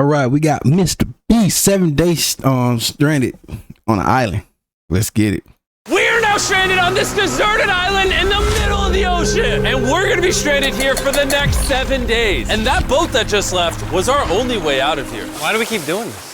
All right, we got Mr. B, 7 days stranded on an island. Let's get it. We're now stranded on this deserted island in the middle of the ocean. And we're gonna be stranded here for the next 7 days. And that boat that just left was our only way out of here. Why do we keep doing this?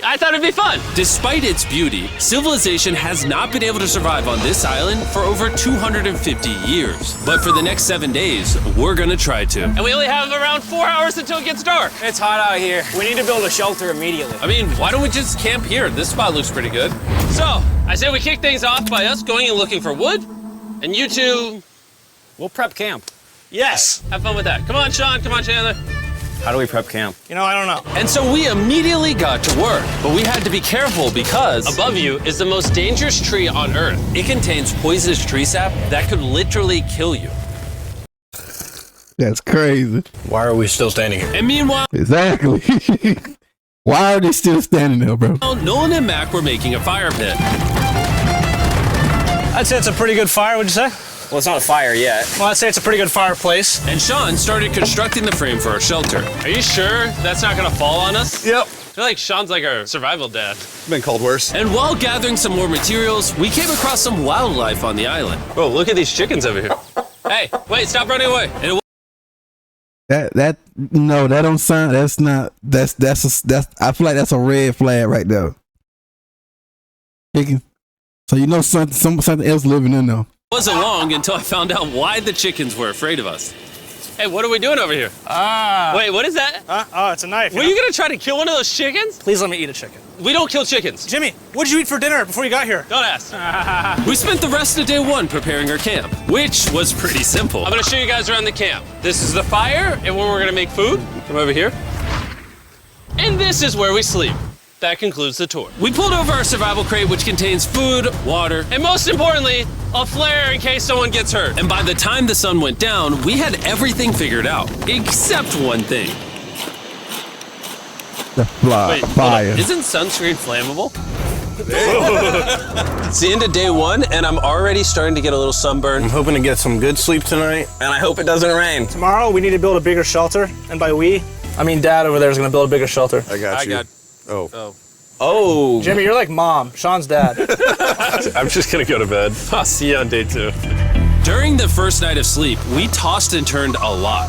I thought it'd be fun. Despite its beauty, civilization has not been able to survive on this island for over 250 years. But for the next 7 days, we're gonna try to. And we only have around 4 hours until it gets dark. It's hot out here. We need to build a shelter immediately. I mean, why don't we just camp here? This spot looks pretty good. So, I say we kick things off by us going and looking for wood, and you two... We'll prep camp. Yes! Have fun with that. Come on, Sean. Come on, Chandler. How do we prep camp? You know, I don't know. And so we immediately got to work, but we had to be careful because Above you is the most dangerous tree on Earth. it contains poisonous tree sap that could literally kill you. That's crazy. Why are we still standing here? And meanwhile, Exactly. Why are they still standing there, bro? Nolan and Mac were making a fire pit. I'd say it's a pretty good fire, would you say? Well, it's not a fire yet. Well, I'd say it's a pretty good fireplace. And Sean started constructing the frame for our shelter. Are you sure that's not gonna fall on us? Yep. I feel like Sean's like our survival dad. Been called worse. And while gathering some more materials, we came across some wildlife on the island. Bro, look at these chickens over here. Hey, wait, stop running away. And No, that don't sound. That's not. That's. I feel like that's a red flag right there. Chicken. So you know something else living in there. wasn't long until I found out why the chickens were afraid of us. Hey, what are we doing over here? Wait, what is that? Oh, it's a knife. Were you gonna try to kill one of those chickens? Please let me eat a chicken. We don't kill chickens. Jimmy, what did you eat for dinner before you got here? Don't ask. We spent the rest of day one preparing our camp, which was pretty simple. I'm gonna show you guys around the camp. This is the fire and where we're gonna make food. Come over here. And this is where we sleep. That concludes the tour. We pulled over our survival crate, which contains food, water, And most importantly, a flare in case someone gets hurt. and by the time the sun went down, we had everything figured out, except one thing. The Wait, hold on. fire. Isn't sunscreen flammable? It's the end of day one, and I'm already starting to get a little sunburn. I'm hoping to get some good sleep tonight, and I hope it doesn't rain. Tomorrow, we need to build a bigger shelter. And by we, I mean Dad over there is going to build a bigger shelter. I got you. Oh. Jimmy, you're like Mom, Sean's dad. I'm just gonna go to bed. I'll see you on day 2. During the first night of sleep, we tossed and turned a lot.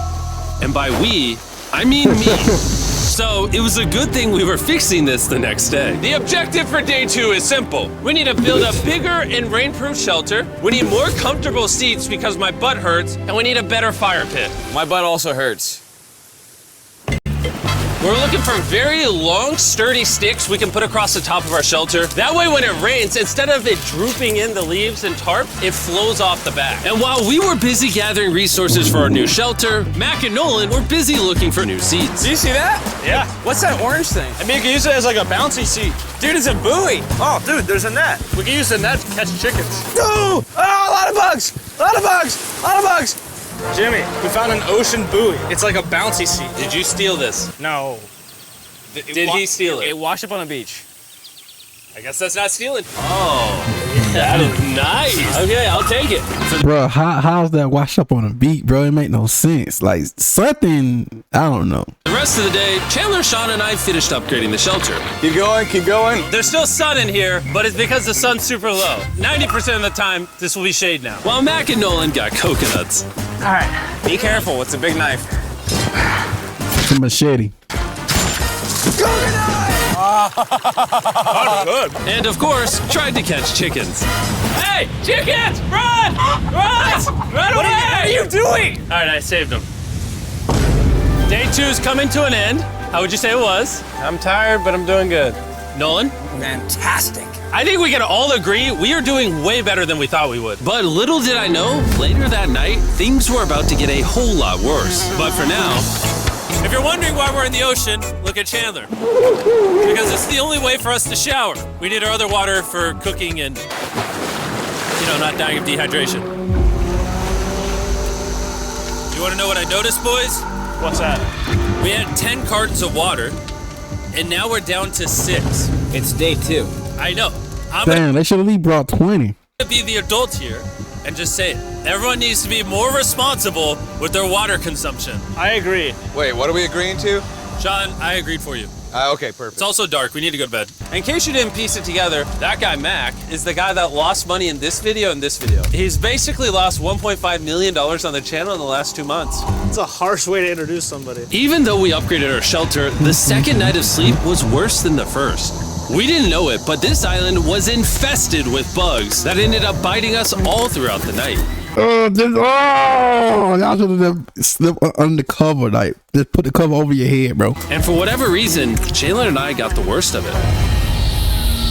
And by we, I mean me. So it was a good thing we were fixing this the next day. The objective for day 2 is simple. We need to build a bigger and rainproof shelter. We need more comfortable seats because my butt hurts, and we need a better fire pit. My butt also hurts. We're looking for very long, sturdy sticks we can put across the top of our shelter. That way when it rains, instead of it drooping in the leaves and tarp, it flows off the back. And while we were busy gathering resources for our new shelter, Mac and Nolan were busy looking for new seats. Do you see that? Yeah. What's that orange thing? I mean, you can use it as like a bouncy seat. Dude, it's a buoy. Oh, dude, there's a net. We can use the net to catch chickens. No! Oh, a lot of bugs! A lot of bugs! A lot of bugs! Jimmy, we found an ocean buoy. It's like a bouncy seat. Did you steal this? No. Did he steal it? It washed up on a beach. I guess that's not stealing. Oh, that is nice. Okay, I'll take it. Bro, how's that wash up on a beat, bro? It make no sense. Like something, I don't know. The rest of the day, Chandler, Sean, and I finished upgrading the shelter. Keep going, keep going. There's still sun in here, but it's because the sun's super low. 90% of the time, this will be shade now. While Mac and Nolan got coconuts. All right. Be careful, it's a big knife. It's a machete. And of course, tried to catch chickens. Hey, chickens, run! Run! Run away! What are you doing? All right, I saved them. Day 2's coming to an end. How would you say it was? I'm tired, but I'm doing good. Nolan? Fantastic. I think we can all agree we are doing way better than we thought we would. But little did I know, later that night, things were about to get a whole lot worse. But for now, If you're wondering why we're in the ocean, look at Chandler. Because it's the only way for us to shower. We need our other water for cooking and, not dying of dehydration. You want to know what I noticed, boys? What's that? We had 10 cartons of water, and now we're down to 6. It's day 2. I know. I'm going Damn, they should have at least brought 20. to be the adult here and just say it. Everyone needs to be more responsible with their water consumption. I agree. Wait, what are we agreeing to? Sean, I agreed for you. Okay, perfect. It's also dark. We need to go to bed. In case you didn't piece it together, that guy, Mac, is the guy that lost money in this video and this video. He's basically lost $1.5 million on the channel in the last 2 months. It's a harsh way to introduce somebody. Even though we upgraded our shelter, the second night of sleep was worse than the first. We didn't know it, but this island was infested with bugs that ended up biting us all throughout the night. Y'all should have slept under the cover, like just put the cover over your head, bro. And for whatever reason, Jalen and I got the worst of it.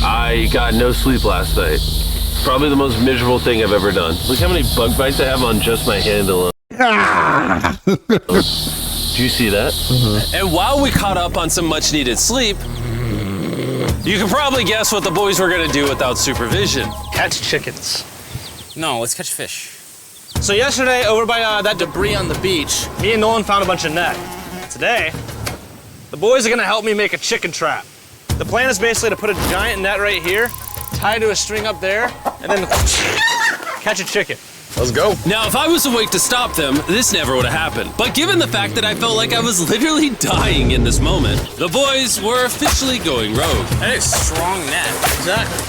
I got no sleep last night. Probably the most miserable thing I've ever done. Look how many bug bites I have on just my hand alone. Do you see that? And while we caught up on some much needed sleep, you can probably guess what the boys were gonna do without supervision. Catch chickens. No, let's catch fish. So yesterday, over by that debris on the beach, me and Nolan found a bunch of net. Today, the boys are gonna help me make a chicken trap. The plan is basically to put a giant net right here, tie to a string up there, and then catch a chicken. Let's go. Now, if I was awake to stop them, this never would have happened. But given the fact that I felt like I was literally dying in this moment, the boys were officially going rogue. That is strong net. Exactly.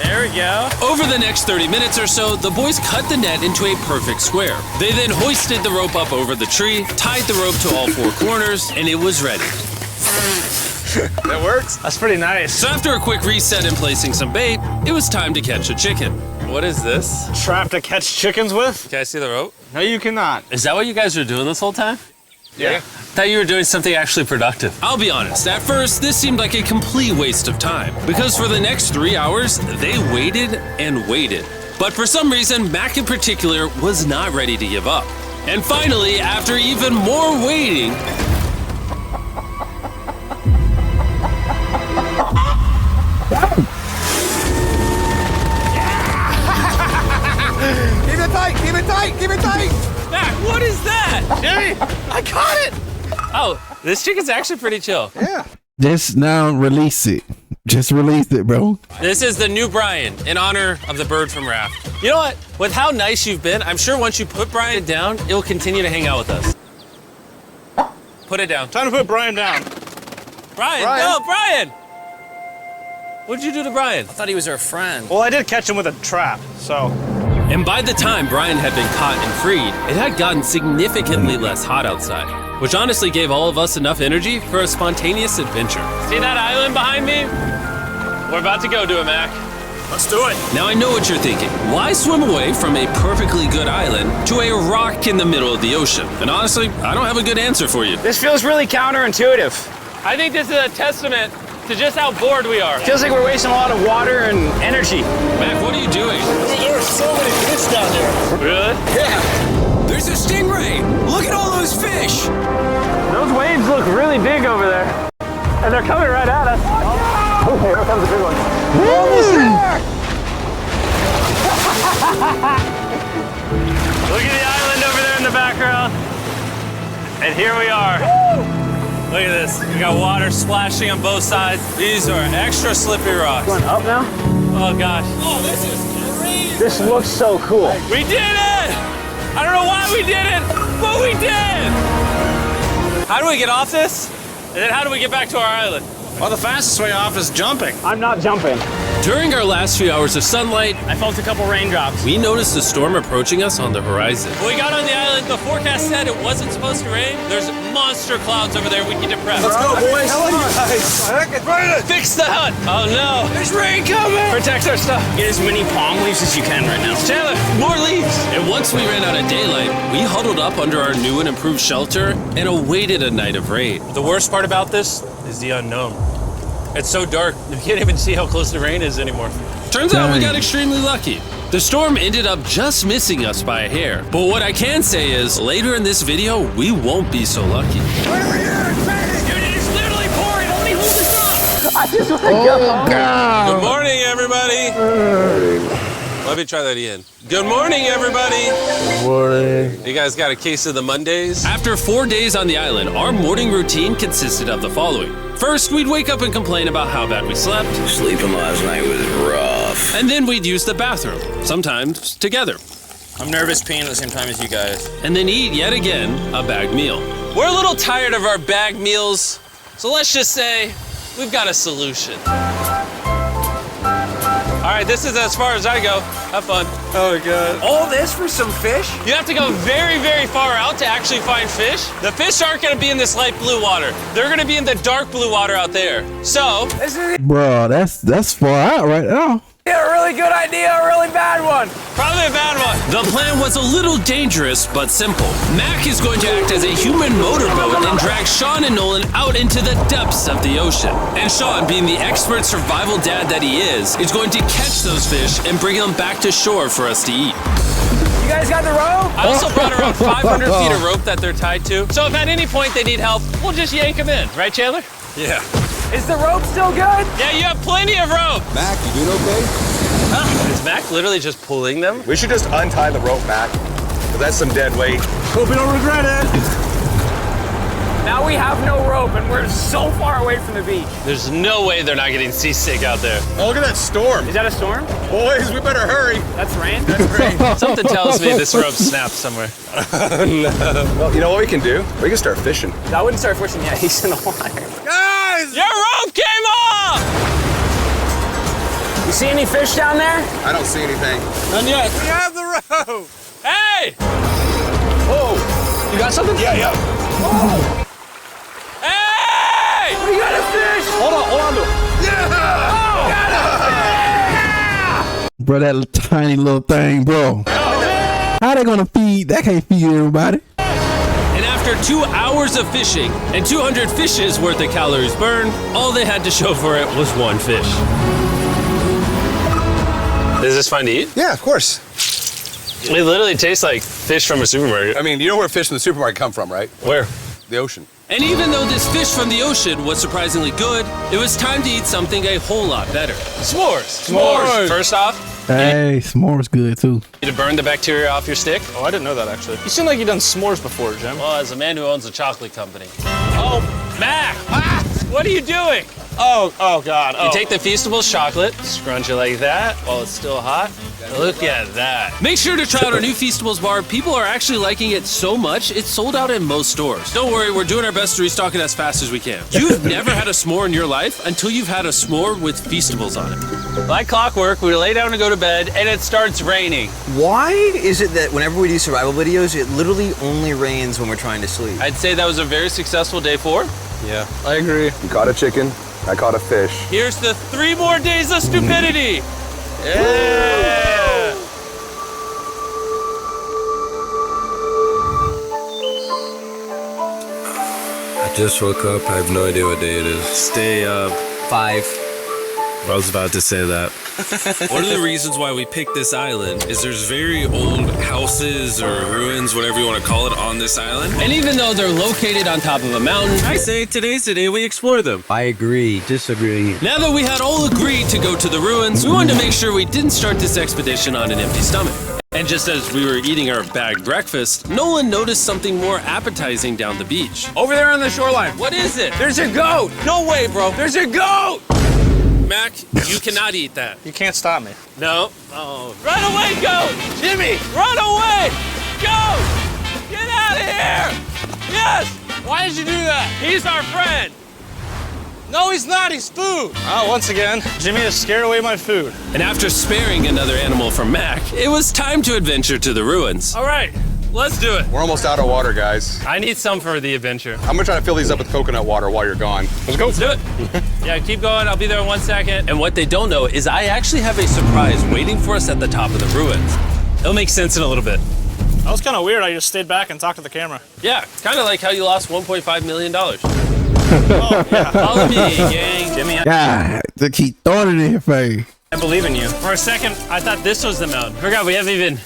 There we go. Over the next 30 minutes or so, the boys cut the net into a perfect square. They then hoisted the rope up over the tree, tied the rope to all 4 corners, and it was ready. That works. That's pretty nice. So after a quick reset and placing some bait, it was time to catch a chicken. What is this? Trap to catch chickens with? Can I see the rope? No, you cannot. Is that what you guys were doing this whole time? Yeah. Thought you were doing something actually productive. I'll be honest, at first, this seemed like a complete waste of time. Because for the next 3 hours, they waited and waited. But for some reason, Mac in particular was not ready to give up. And finally, after even more waiting, Keep it tight, keep it tight, keep it tight. Mac, what is that? Jimmy, I caught it! Oh, this chicken's actually pretty chill. Yeah. Just now release it. Just release it, bro. This is the new Brian in honor of the bird from Raft. You know what? With how nice you've been, I'm sure once you put Brian down, it'll continue to hang out with us. Put it down. Time to put Brian down. Brian, Brian. no, Brian! What'd you do to Brian? I thought he was our friend. Well, I did catch him with a trap, so. and by the time Brian had been caught and freed, it had gotten significantly less hot outside, which honestly gave all of us enough energy for a spontaneous adventure. See that island behind me? We're about to go to it, Mac. Let's do it. Now I know what you're thinking. Why swim away from a perfectly good island to a rock in the middle of the ocean? And honestly, I don't have a good answer for you. This feels really counterintuitive. I think this is a testament to just how bored we are. Feels like we're wasting a lot of water and energy. Mac, what are you doing? There are so many fish down there. Really? Yeah. There's a stingray. Look at all those fish. Those waves look really big over there. And they're coming right at us. Oh, here comes the big one. We're almost there. Look at the island over there in the background. And here we are. Look at this. We got water splashing on both sides. These are extra slippery rocks. Going up now? Oh gosh. Oh, this is crazy. This looks so cool. We did it! I don't know why we did it, but we did! How do we get off this? And then how do we get back to our island? Well, the fastest way off is jumping. I'm not jumping. During our last few hours of sunlight, I felt a couple raindrops. we noticed a storm approaching us on the horizon. When we got on the island, the forecast said it wasn't supposed to rain. There's monster clouds over there we need to prep. Let's go, boys. Fix the hut! Oh no! There's rain coming. Protect our stuff. Get as many palm leaves as you can right now. Chandler, more leaves! And once we ran out of daylight, we huddled up under our new and improved shelter and awaited a night of rain. The worst part about this is the unknown. It's so dark, you can't even see how close the rain is anymore. Turns out we got extremely lucky. The storm ended up just missing us by a hair. But what I can say is, later in this video, we won't be so lucky. Dude, it is literally pouring! How many hold this up? Oh, God. Good morning, everybody! Let me try that again. Good morning, everybody! Good morning. You guys got a case of the Mondays? After 4 days on the island, our morning routine consisted of the following. First, we'd wake up and complain about how bad we slept. Sleeping last night was rough. And then we'd use the bathroom, sometimes together. I'm nervous peeing at the same time as you guys. And then eat yet again a bagged meal. We're a little tired of our bag meals, So let's just say we've got a solution. All right, this is as far as I go. Have fun. Oh, God. All this for some fish? You have to go very, very far out to actually find fish. The fish aren't gonna be in this light blue water. They're gonna be in the dark blue water out there. So, Bro, that's far out right now. A really good idea, a really bad one. probably a bad one. The plan was a little dangerous, but simple. Mac is going to act as a human motorboat and drag Sean and Nolan out into the depths of the ocean. And Sean, being the expert survival dad that he is going to catch those fish and bring them back to shore for us to eat. You guys got the rope? I also brought around 500 feet of rope that they're tied to. So if at any point they need help, we'll just yank them in. Right, Chandler? Yeah. Is the rope still good? Yeah, you have plenty of rope. Mac, you doing okay? Is Mac literally just pulling them? We should just untie the rope, Mac. 'Cause that's some dead weight. Hope you don't regret it. Now we have no rope and we're so far away from the beach. There's no way they're not getting seasick out there. Oh, look at that storm. Is that a storm? Boys, we better hurry. That's rain? Something tells me this rope snapped somewhere. No. Well, you know what we can do? We can start fishing. I wouldn't start fishing yet. He's in the water. Guys! Your rope came off! You see any fish down there? I don't see anything. None yet. We have the rope. Hey! Oh, You got something? yeah. Hey! We got a fish! Hold on to it. Bro, that tiny little thing, bro. How they gonna feed? That can't feed everybody. And after 2 hours of fishing and 200 fishes worth of calories burned, all they had to show for it was one fish. Is this fun to eat? Yeah, of course. It literally tastes like fish from a supermarket. I mean, you know where fish in the supermarket come from, right? Where? The ocean. And even though this fish from the ocean was surprisingly good, it was time to eat something a whole lot better. S'mores. S'mores. First off, Hey, s'mores good too. you to burn the bacteria off your stick. Oh, I didn't know that actually. You seem like you've done s'mores before, Jim. Well, as a man who owns a chocolate company. Oh, Mac! What are you doing? Oh God. You take the Feastables chocolate, scrunch it like that while it's still hot. Look at that. Make sure to try out our new Feastables bar. People are actually liking it so much, it's sold out in most stores. Don't worry, we're doing our best to restock it as fast as we can. You've never had a s'more in your life until you've had a s'more with Feastables on it. Like clockwork, we lay down to go to bed, and it starts raining. Why is it that whenever we do survival videos, it literally only rains when we're trying to sleep? I'd say that was a very successful day 4. Yeah, I agree. You caught a chicken. I caught a fish. Here's the 3 more days of stupidity. Yeah. I just woke up. I have no idea what day it is. Stay up. 5. I was about to say that. One of the reasons why we picked this island is there's very old houses or ruins, whatever you want to call it, on this island. And even though they're located on top of a mountain, I say today's the day we explore them. I agree. Disagree. Now that we had all agreed to go to the ruins, we wanted to make sure we didn't start this expedition on an empty stomach. And just as we were eating our bagged breakfast, Nolan noticed something more appetizing down the beach. Over there on the shoreline. What is it? There's a goat. No way, bro. There's a goat. Mac, you cannot eat that. You can't stop me. No. Oh. Run away, goat. Jimmy, run away. Goat. Get out of here. Yes. Why did you do that? He's our friend. No, he's not. He's food. Oh, once again, Jimmy has scared away my food. And after sparing another animal from Mac, it was time to adventure to the ruins. All right. Let's do it. We're almost out of water, guys. I need some for the adventure. I'm gonna try to fill these up with coconut water while you're gone. Let's go. Let's do it. Yeah, keep going. I'll be there in 1 second. And what they don't know is I actually have a surprise waiting for us at the top of the ruins. It'll make sense in a little bit. That was kind of weird. I just stayed back and talked to the camera. Yeah, kind of like how you lost $1.5 million. Oh, yeah. Follow me, gang. Jimmy, God, they keep throwing it in your face. I believe in you. For a second, I thought this was the mountain. Forgot we haven't even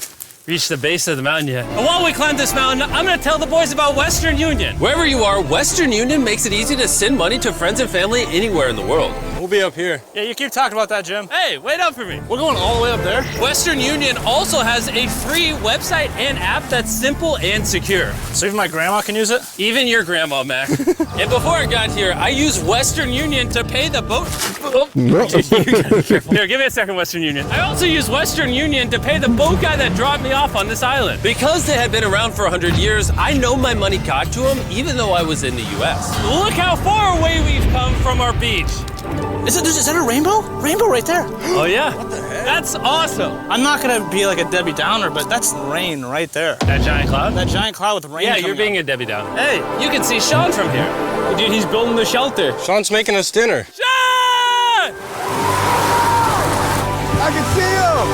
reached the base of the mountain yet. And while we climb this mountain, I'm gonna tell the boys about Western Union. Wherever you are, Western Union makes it easy to send money to friends and family anywhere in the world. be up here. Yeah, you keep talking about that, Jim. Hey, wait up for me. We're going all the way up there. Western Union also has a free website and app that's simple and secure. So even my grandma can use it? Even your grandma, Mac. And before I got here, I used Western Union to pay the boat. Oh. You gotta be careful. Here, give me a second, Western Union. I also used Western Union to pay the boat guy that dropped me off on this island. Because they had been around for 100 years, I know my money got to them even though I was in the US. Look how far away we've come from our beach. Is that a rainbow? Rainbow right there. Oh yeah? What the heck? That's awesome. I'm not gonna be like a Debbie Downer, but that's rain right there. That giant cloud? That giant cloud with rain. Yeah, you're being a Debbie Downer. Hey, you can see Sean from here. Dude, he's building the shelter. Sean's making us dinner. Sean! I can see him!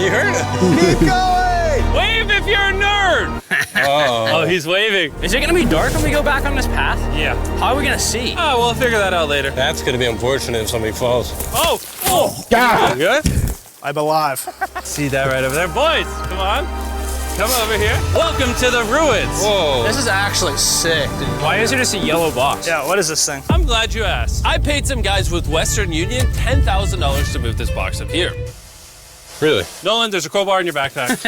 You heard it. Keep going! Wave if you're a nerd! Oh, he's waving. Is it gonna be dark when we go back on this path? Yeah. How are we gonna see? Oh, we'll figure that out later. That's gonna be unfortunate if somebody falls. Oh! Oh! God. You good? I'm alive. See that right over there? Boys, come on. Come over here. Welcome to the ruins. Whoa. This is actually sick, dude. Why is it just a yellow box? Yeah, what is this thing? I'm glad you asked. I paid some guys with Western Union $10,000 to move this box up here. Really? Nolan, there's a crowbar in your backpack.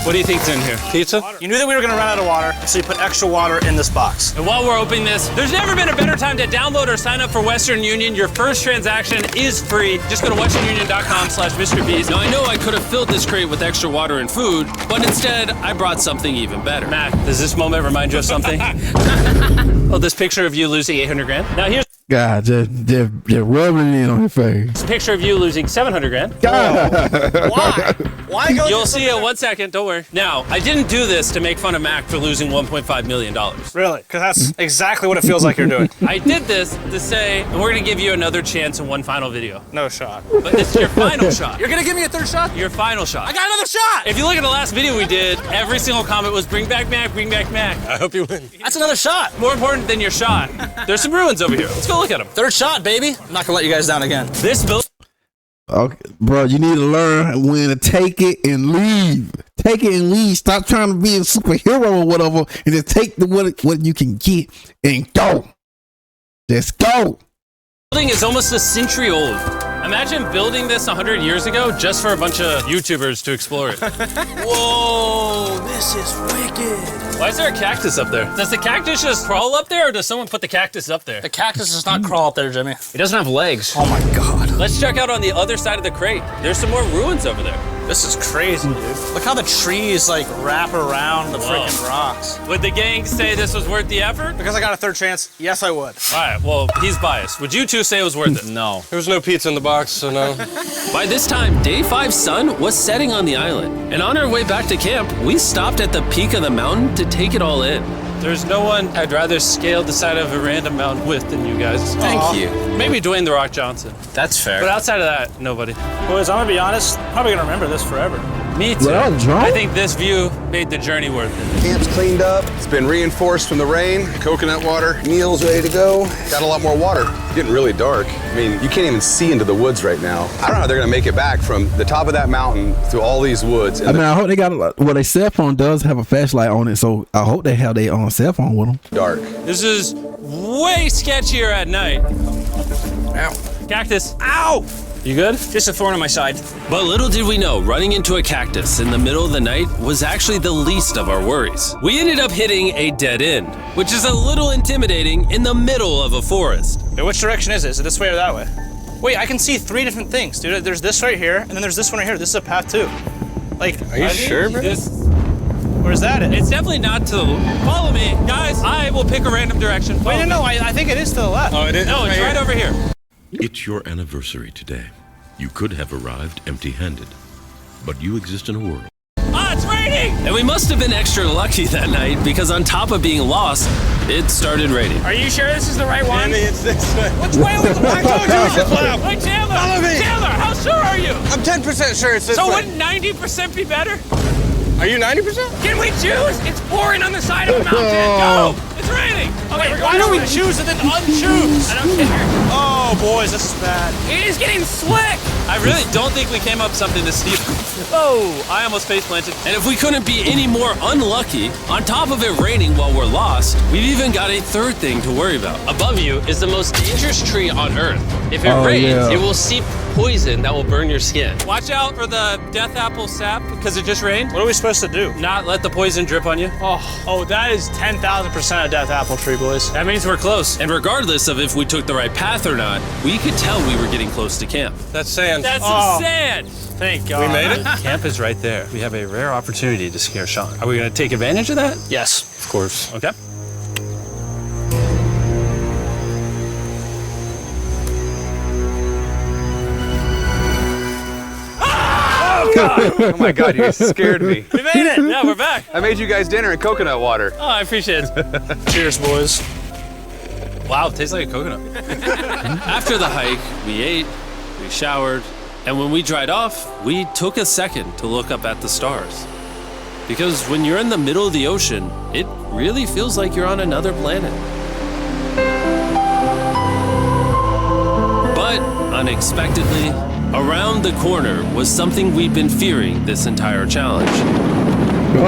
What do you think's in here? Pizza? You knew that we were gonna run out of water, so you put extra water in this box. And while we're opening this, there's never been a better time to download or sign up for Western Union. Your first transaction is free. Just go to westernunion.com/MrBeast. Now, I know I could have filled this crate with extra water and food, but instead, I brought something even better. Matt, does this moment remind you of something? Oh, this picture of you losing 800 grand? Now, here's God, just rubbing it in on your face. a picture of you losing 700 grand. God. Why? Why go? You'll see it 1 second, don't worry. Now, I didn't do this to make fun of Mac for losing $1.5 million. Really? Because that's exactly what it feels like you're doing. I did this to say, and we're gonna give you another chance in one final video. No shot. But it's your final shot. You're gonna give me a third shot? Your final shot. I got another shot! If you look at the last video we did, every single comment was bring back Mac, bring back Mac. I hope you win. That's another shot. More important than your shot, there's some ruins over here. Let's go look at them. Third shot, baby. I'm not gonna let you guys down again. This building. Okay, bro, you need to learn when to take it and leave. Take it and leave. Stop trying to be a superhero or whatever, and just take what you can get and go. Just go. Building is almost a century old. Imagine building this 100 years ago just for a bunch of YouTubers to explore it. Whoa, this is wicked. Why is there a cactus up there? Does the cactus just crawl up there, or does someone put the cactus up there? The cactus does not crawl up there, Jimmy. It doesn't have legs. Oh my God. Let's check out on the other side of the crate. There's some more ruins over there. This is crazy, dude. Look how the trees like wrap around the freaking rocks. Would the gang say this was worth the effort? Because I got a third chance, yes I would. All right, well, he's biased. Would you two say it was worth it? No. There was no pizza in the box, so no. By this time, day 5's sun was setting on the island. And on our way back to camp, we stopped at the peak of the mountain to take it all in. There's no one I'd rather scale the side of a random mountain with than you guys. Thank you. Maybe Dwayne The Rock Johnson. That's fair. But outside of that, nobody. Boys, I'm gonna be honest, probably gonna remember this forever. Me too. Well, John? I think this view made the journey worth it. Camp's cleaned up. It's been reinforced from the rain. Coconut water. Meal's ready to go. Got a lot more water. It's getting really dark. I mean, you can't even see into the woods right now. I don't know how they're gonna make it back from the top of that mountain through all these woods. I mean, I hope they got their cell phone does have a flashlight on it, so I hope they have their own cell phone with them. Dark. This is way sketchier at night. Ow. Cactus. Ow! You good? Just a thorn on my side. But little did we know, running into a cactus in the middle of the night was actually the least of our worries. We ended up hitting a dead end, which is a little intimidating in the middle of a forest. Wait, which direction is it? Is it this way or that way? Wait, I can see 3 different things, dude. There's this right here, and then there's this one right here. This is a path too. Like, Are you sure, bro? Where's that at? It's definitely not to the Follow me. Guys, I will pick a random direction. Wait, no, I think it is to the left. Oh, it is? No, it's right over here. It's your anniversary today. You could have arrived empty-handed, but you exist in a world. Ah, it's raining! And we must have been extra lucky that night because on top of being lost, it started raining. Are you sure this is the right one? It's this way. Which way? I told you we should left. Hey, Chandler! Follow me. Chandler, how sure are you? I'm 10% sure it's this So way. wouldn't 90% be better? Are you 90%? Can we choose? It's pouring on the side of the mountain. Go! It's raining! Okay, we're Why going don't we over. choose and then unchoose? I don't care. Oh, boys, this is bad. It is getting slick. I really don't think we came up something this steep. Oh, I almost face planted. And if we couldn't be any more unlucky, on top of it raining while we're lost, we've even got a third thing to worry about. Above you is the most dangerous tree on Earth. If it rains, it will seep poison that will burn your skin. Watch out for the death apple sap because it just rained. What are we supposed to do? Not let the poison drip on you. Oh, that is 10,000% a death apple tree, boys. That means we're close. And regardless of if we took the right path or not, we could tell we were getting close to camp. That's sand. That's some sand. Thank God. We made it. Camp is right there. We have a rare opportunity to scare Sean. Are we going to take advantage of that? Yes. Of course. Okay. Oh my God, you guys scared me. We made it. Yeah, we're back. I made you guys dinner in coconut water. Oh, I appreciate it. Cheers, boys. Wow, it tastes like a coconut. After the hike, we ate, we showered, and when we dried off, we took a second to look up at the stars. Because when you're in the middle of the ocean, it really feels like you're on another planet. But unexpectedly, around the corner was something we'd been fearing this entire challenge. You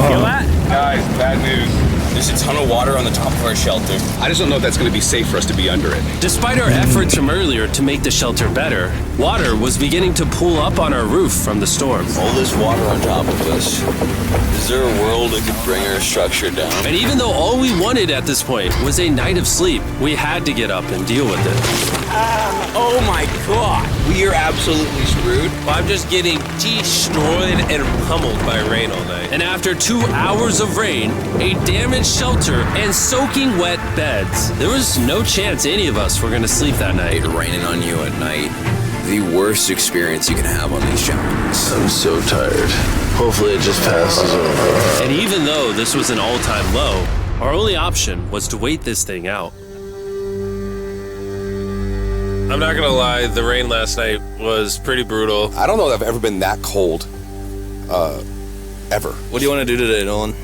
feel that? Guys, bad news. There's a ton of water on the top of our shelter. I just don't know if that's going to be safe for us to be under it. Despite our efforts from earlier to make the shelter better, water was beginning to pool up on our roof from the storm. All this water on top of us. Is there a world that could bring our structure down? And even though all we wanted at this point was a night of sleep, we had to get up and deal with it. Oh my God. We are absolutely screwed. I'm just getting destroyed and pummeled by rain all night. And after 2 hours of rain, a damaged shelter, and soaking wet beds, there was no chance any of us were going to sleep that night. Raining on you at night. The worst experience you can have on these challenges. I'm so tired. Hopefully it just passes over. And even though this was an all-time low, our only option was to wait this thing out. I'm not gonna lie, the rain last night was pretty brutal. I don't know that I've ever been that cold, ever. What do you want to do today, Nolan?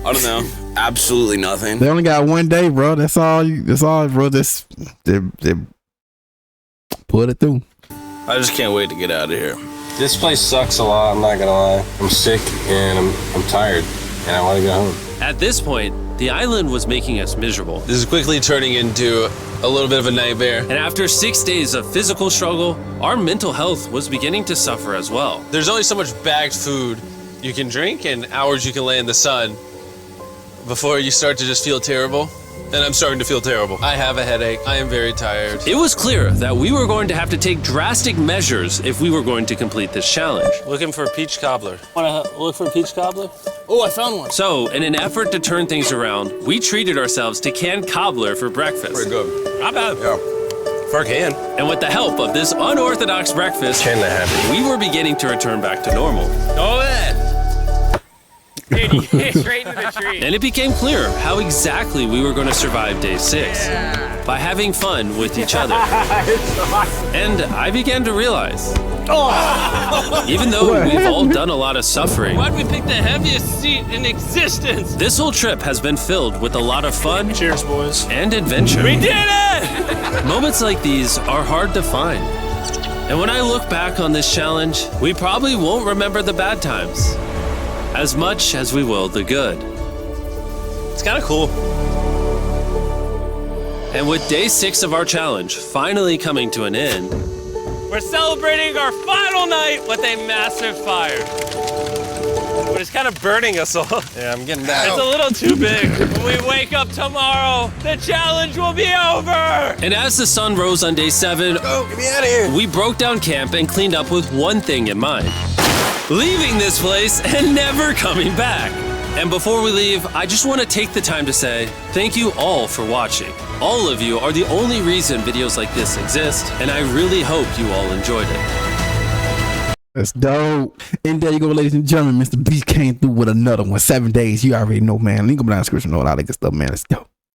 I don't know. Absolutely nothing. They only got 1 day, bro. That's all, bro. They put it through. I just can't wait to get out of here. This place sucks a lot, I'm not gonna lie. I'm sick and I'm tired and I want to go home. At this point, the island was making us miserable. This is quickly turning into a little bit of a nightmare. And after 6 days of physical struggle, our mental health was beginning to suffer as well. There's only so much bagged food you can drink and hours you can lay in the sun before you start to just feel terrible. And I'm starting to feel terrible. I have a headache. I am very tired. It was clear that we were going to have to take drastic measures if we were going to complete this challenge. Looking for a peach cobbler. Want to look for a peach cobbler? Oh, I found one. So, in an effort to turn things around, we treated ourselves to canned cobbler for breakfast. Pretty good. Not bad. Yeah. For a can. And with the help of this unorthodox breakfast, we were beginning to return back to normal. Oh, man. Dude, you hit straight into the tree. And it became clear how exactly we were going to survive day 6. By having fun with each other. And I began to realize, even though we've all done a lot of suffering, Why'd we pick the heaviest seat in existence? this whole trip has been filled with a lot of fun. Cheers, boys. And adventure. We did it! Moments like these are hard to find. And when I look back on this challenge, we probably won't remember the bad times as much as we will the good. It's kind of cool. And with day 6 of our challenge finally coming to an end, We're celebrating our final night with a massive fire. But it's kind of burning us all. Yeah, I'm getting that. It's a little too big. When we wake up tomorrow, the challenge will be over. and as the sun rose on day 7, Get me out of here. we broke down camp and cleaned up with one thing in mind: leaving this place and never coming back. And before we leave, I just want to take the time to say thank you all for watching. All of you are the only reason videos like this exist, and I really hope you all enjoyed it. That's dope. And there you go, ladies and gentlemen. Mr. Beast came through with another one. 7 days. You already know, man. Link up down in the description. All that good stuff, man. Let's go.